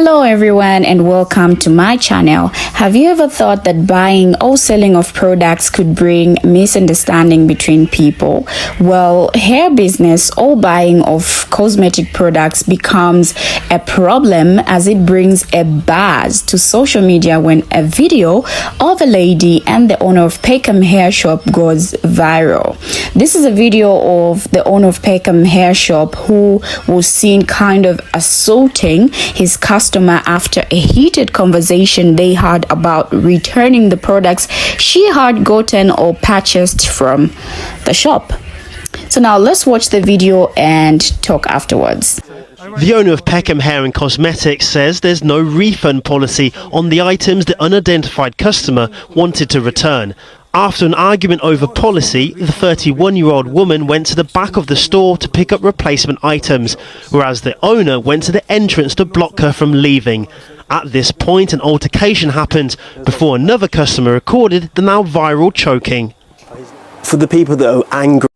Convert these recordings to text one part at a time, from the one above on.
Hello everyone and welcome to my channel. Have you ever thought that buying or selling of products could bring misunderstanding between people? Well, hair business or buying of cosmetic products becomes a problem as it brings a buzz to social media when a video of a lady and the owner of Peckham Hair Shop goes viral. This is a video of the owner of Peckham Hair Shop who was seen kind of assaulting his customer after a heated conversation they had about returning the products she had gotten or purchased from the shop. So now let's watch the video and talk afterwards. The owner of Peckham Hair and Cosmetics says there's no refund policy on the items the unidentified customer wanted to return. After an argument over policy, the 31-year-old woman went to the back of the store to pick up replacement items, whereas the owner went to the entrance to block her from leaving. At this point, an altercation happened before another customer recorded the now viral choking. For the people that are angry,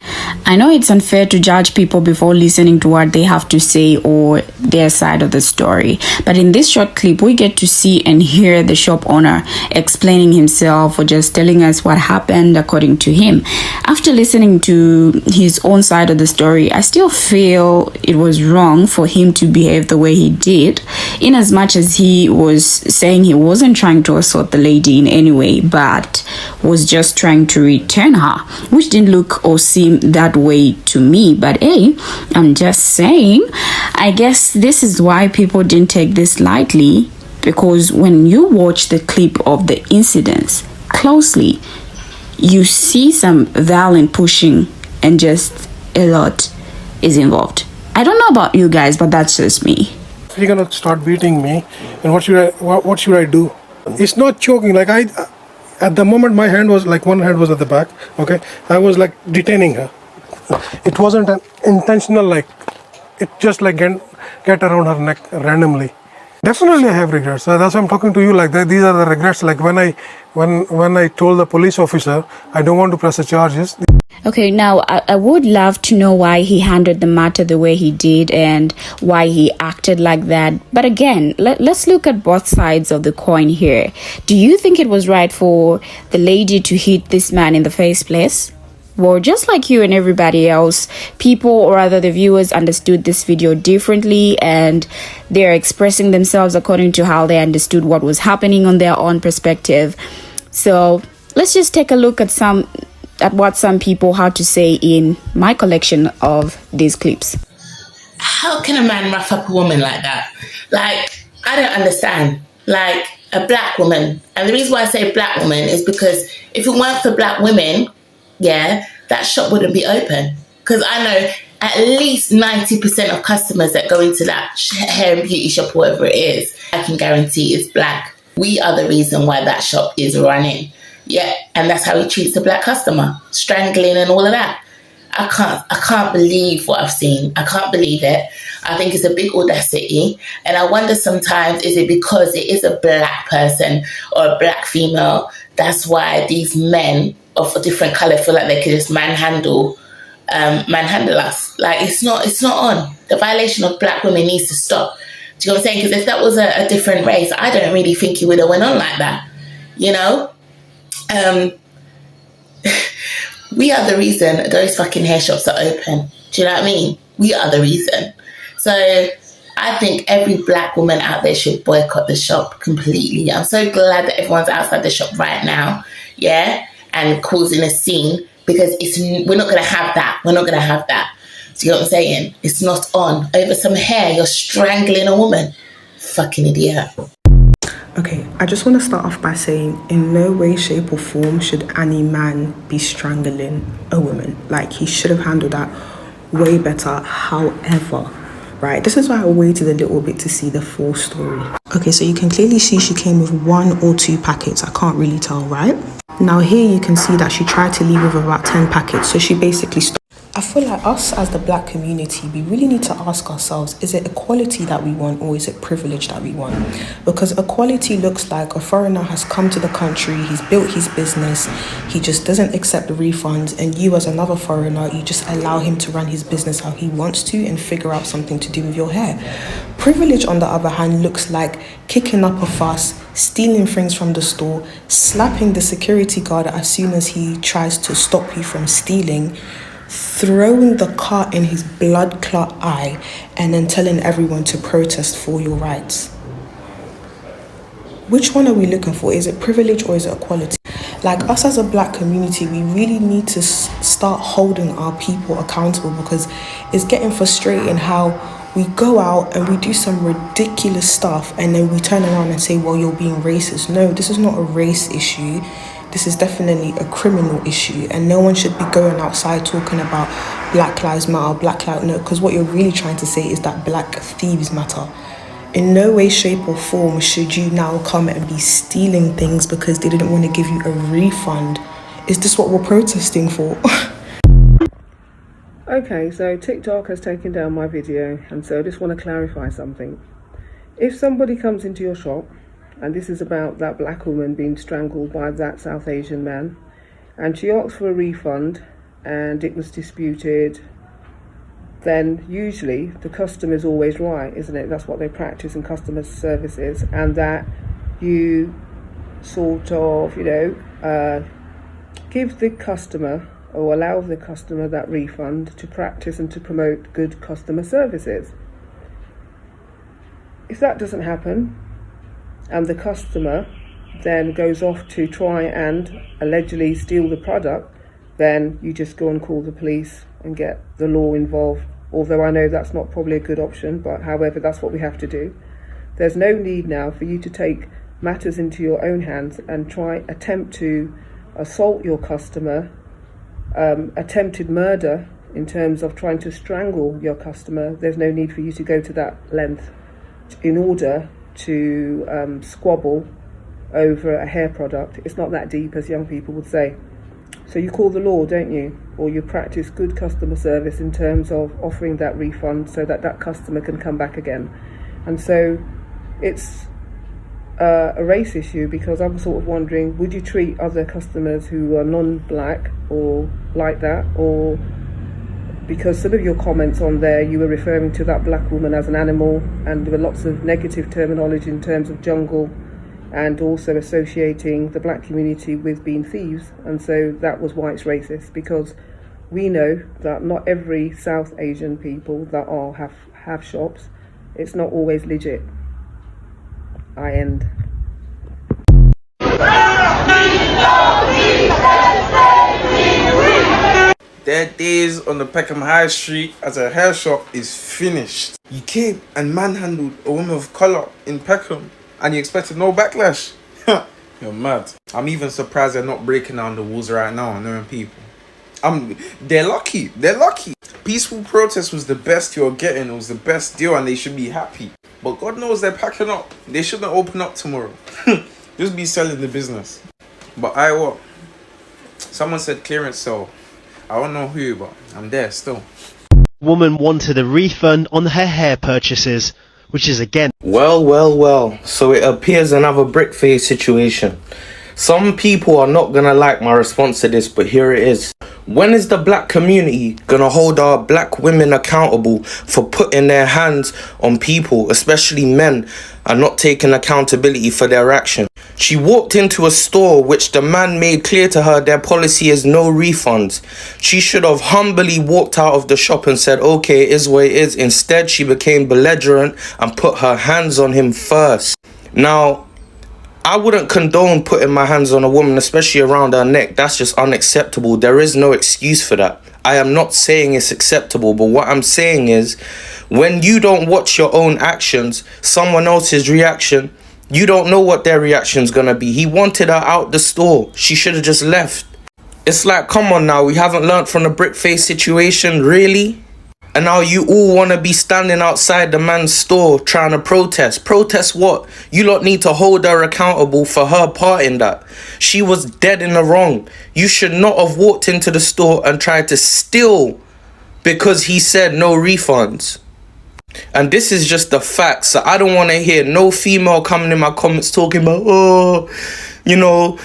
I know it's unfair to judge people before listening to what they have to say or their side of the story, but in this short clip we get to see and hear the shop owner explaining himself or just telling us what happened according to him. After listening to his own side of the story, I still feel it was wrong for him to behave the way he did, in as much as he was saying he wasn't trying to assault the lady in any way but was just trying to return her, which didn't look or seem that way to me. But hey, I'm just saying, I guess this is why people didn't take this lightly, because when you watch the clip of the incidents closely, you see some violent pushing and just a lot is involved. I don't know about you guys, but that's just me. If you're gonna start beating me, and what should I do? It's not choking. Like at the moment my hand was like, one hand was at the back, okay, I was like detaining her. It wasn't an intentional, like it just like get around her neck randomly. Definitely I have regrets. That's why I'm talking to you like that. These are the regrets, like when I told the police officer I don't want to press the charges. Okay, now I would love to know why he handled the matter the way he did and why he acted like that. But again, let's look at both sides of the coin here. Do you think it was right for the lady to hit this man in the first place? Well, just like you and everybody else, people, or rather the viewers, understood this video differently and they're expressing themselves according to how they understood what was happening on their own perspective. So let's just take a look at what some people had to say in my collection of these clips. How can a man rough up a woman like that? Like, I don't understand. Like, a black woman. And the reason why I say black woman is because if it weren't for black women, yeah, that shop wouldn't be open. Because I know at least 90% of customers that go into that hair and beauty shop, whatever it is, I can guarantee is black. We are the reason why that shop is running. Yeah, and that's how he treats the black customer, strangling and all of that. I can't believe what I've seen. I can't believe it. I think it's a big audacity. And I wonder sometimes, is it because it is a black person or a black female? That's why these men of a different colour feel like they can just manhandle us. Like, it's not on. The violation of black women needs to stop. Do you know what I'm saying? Because if that was a different race, I don't really think he would have went on like that. You know? We are the reason those fucking hair shops are open. Do you know what I mean? We are the reason. So I think every black woman out there should boycott the shop completely. I'm so glad that everyone's outside the shop right now, yeah, and causing a scene, because we're not going to have that. We're not going to have that. Do you know what I'm saying? It's not on. Over some hair, you're strangling a woman. Fucking idiot. Okay, I just want to start off by saying in no way, shape or form should any man be strangling a woman. Like, he should have handled that way better. However, right, this is why I waited a little bit to see the full story. Okay, so you can clearly see she came with 1 or 2 packets. I can't really tell, right? Now here you can see that she tried to leave with about 10 packets. So she basically stopped. I feel like us as the black community, we really need to ask ourselves, is it equality that we want or is it privilege that we want? Because equality looks like a foreigner has come to the country, he's built his business, he just doesn't accept the refunds, and you as another foreigner, you just allow him to run his business how he wants to and figure out something to do with your hair. Privilege, on the other hand, looks like kicking up a fuss, stealing things from the store, slapping the security guard as soon as he tries to stop you from stealing, throwing the cart in his blood clot eye, and then telling everyone to protest for your rights. Which one are we looking for? Is it privilege or is it equality? Like, us as a black community, we really need to start holding our people accountable, because it's getting frustrating how we go out and we do some ridiculous stuff and then we turn around and say, well, you're being racist. No, this is not a race issue. This is definitely a criminal issue, and no one should be going outside talking about Black Lives Matter, Black Lives No, because what you're really trying to say is that black thieves matter. In no way, shape or form should you now come and be stealing things because they didn't want to give you a refund. Is this what we're protesting for? Okay, so TikTok has taken down my video, and so I just want to clarify something. If somebody comes into your shop, and this is about that black woman being strangled by that South Asian man, and she asks for a refund and it was disputed, then usually the customer is always right, isn't it? That's what they practice in customer services, and that you sort of, give the customer or allow the customer that refund to practice and to promote good customer services. If that doesn't happen, and the customer then goes off to try and allegedly steal the product, then you just go and call the police and get the law involved. Although I know that's not probably a good option, but however, that's what we have to do. There's no need now for you to take matters into your own hands and attempt to assault your customer, attempted murder in terms of trying to strangle your customer. There's no need for you to go to that length in order to squabble over a hair product. It's not that deep, as young people would say. So you call the law, don't you? Or you practice good customer service in terms of offering that refund so that that customer can come back again. And so it's a race issue, because I'm sort of wondering, would you treat other customers who are non-black or like that? Or because some of your comments on there, you were referring to that black woman as an animal, and there were lots of negative terminology in terms of jungle, and also associating the black community with being thieves. And so that was why it's racist, because we know that not every South Asian people that have shops, it's not always legit. I end. Their days on the Peckham High Street as a hair shop is finished. You came and manhandled a woman of colour in Peckham and you expected no backlash? You're mad. I'm even surprised they're not breaking down the walls right now, knowing people. They're lucky. They're lucky. Peaceful protest was the best you're getting. It was the best deal and they should be happy. But God knows they're packing up. They shouldn't open up tomorrow. Just be selling the business. But what? Someone said clearance sale. I don't know who, but I'm there still. Woman wanted a refund on her hair purchases, which is again... Well. So it appears another brick face situation. Some people are not gonna like my response to this, but here it is. When is the black community gonna hold our black women accountable for putting their hands on people, especially men, and not taking accountability for their action? She walked into a store which the man made clear to her their policy is no refunds. She should have humbly walked out of the shop and said, okay, it is what it is. Instead, she became belligerent and put her hands on him first. Now, I wouldn't condone putting my hands on a woman, especially around her neck. That's just unacceptable. There is no excuse for that. I am not saying it's acceptable, but what I'm saying is when you don't watch your own actions, someone else's reaction, you don't know what their reaction's gonna be. He wanted her out the store. She should have just left. It's like, come on now, we haven't learned from the brick face situation, really? And now you all want to be standing outside the man's store trying to protest. Protest what? You lot need to hold her accountable for her part in that. She was dead in the wrong. You should not have walked into the store and tried to steal because he said no refunds. And this is just the facts. So I don't want to hear no female coming in my comments talking about, oh, you know,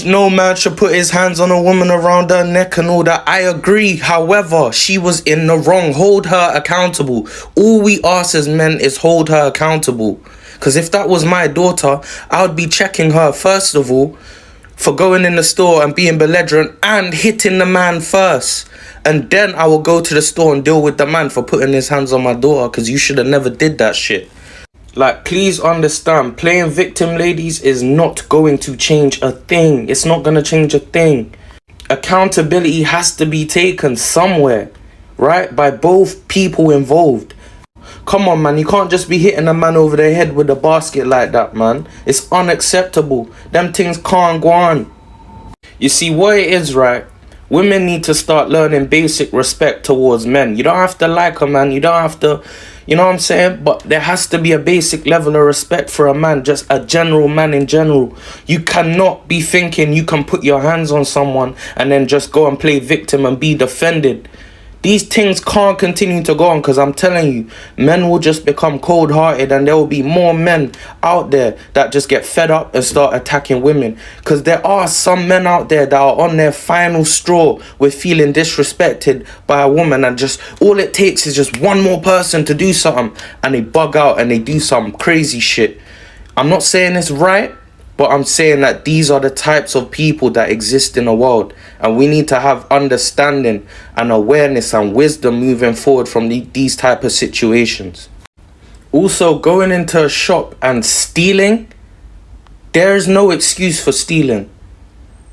no man should put his hands on a woman around her neck and all that. I agree. However, she was in the wrong. Hold her accountable. All we ask as men is hold her accountable. Because if that was my daughter, I would be checking her, first of all, for going in the store and being belligerent and hitting the man first. And then I will go to the store and deal with the man for putting his hands on my daughter, because you should have never did that shit. Like, please understand, playing victim, ladies, is not going to change a thing. It's not going to change a thing. Accountability has to be taken somewhere, right? By both people involved. Come on, man. You can't just be hitting a man over the head with a basket like that, man. It's unacceptable. Them things can't go on. You see, what it is, right? Women need to start learning basic respect towards men. You don't have to like a man. You don't have to, you know what I'm saying? But there has to be a basic level of respect for a man, just a general man in general. You cannot be thinking you can put your hands on someone and then just go and play victim and be defended. These things can't continue to go on, because I'm telling you, men will just become cold-hearted, and there will be more men out there that just get fed up and start attacking women. Because there are some men out there that are on their final straw with feeling disrespected by a woman, and just all it takes is just one more person to do something and they bug out and they do some crazy shit. I'm not saying it's right, but I'm saying that these are the types of people that exist in the world, and we need to have understanding and awareness and wisdom moving forward from these type of situations. Also, going into a shop and stealing, there is no excuse for stealing.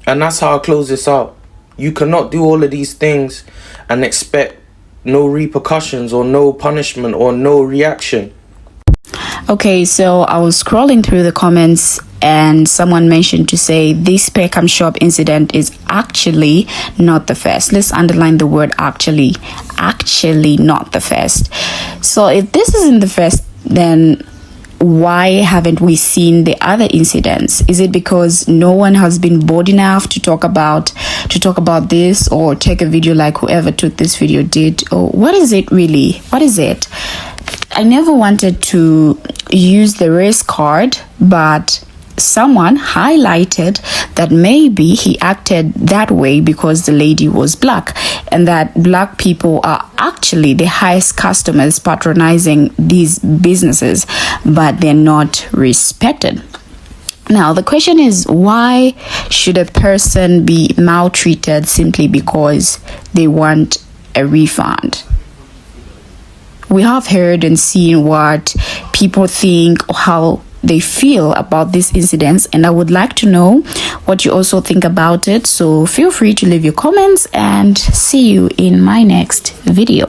And that's how I close this out. You cannot do all of these things and expect no repercussions or no punishment or no reaction. Okay, so I was scrolling through the comments and someone mentioned to say this Peckham shop incident is actually not the first. Let's underline the word actually not the first. So if this isn't the first, then why haven't we seen the other incidents? Is it because no one has been bold enough to talk about this, or take a video like whoever took this video did? Or what is it really? What is it? I never wanted to use the race card, but someone highlighted that maybe he acted that way because the lady was black, and that black people are actually the highest customers patronizing these businesses, but they're not respected. Now, the question is, why should a person be maltreated simply because they want a refund? We have heard and seen what people think or how they feel about these incidents, and I would like to know what you also think about it. So feel free to leave your comments, and see you in my next video.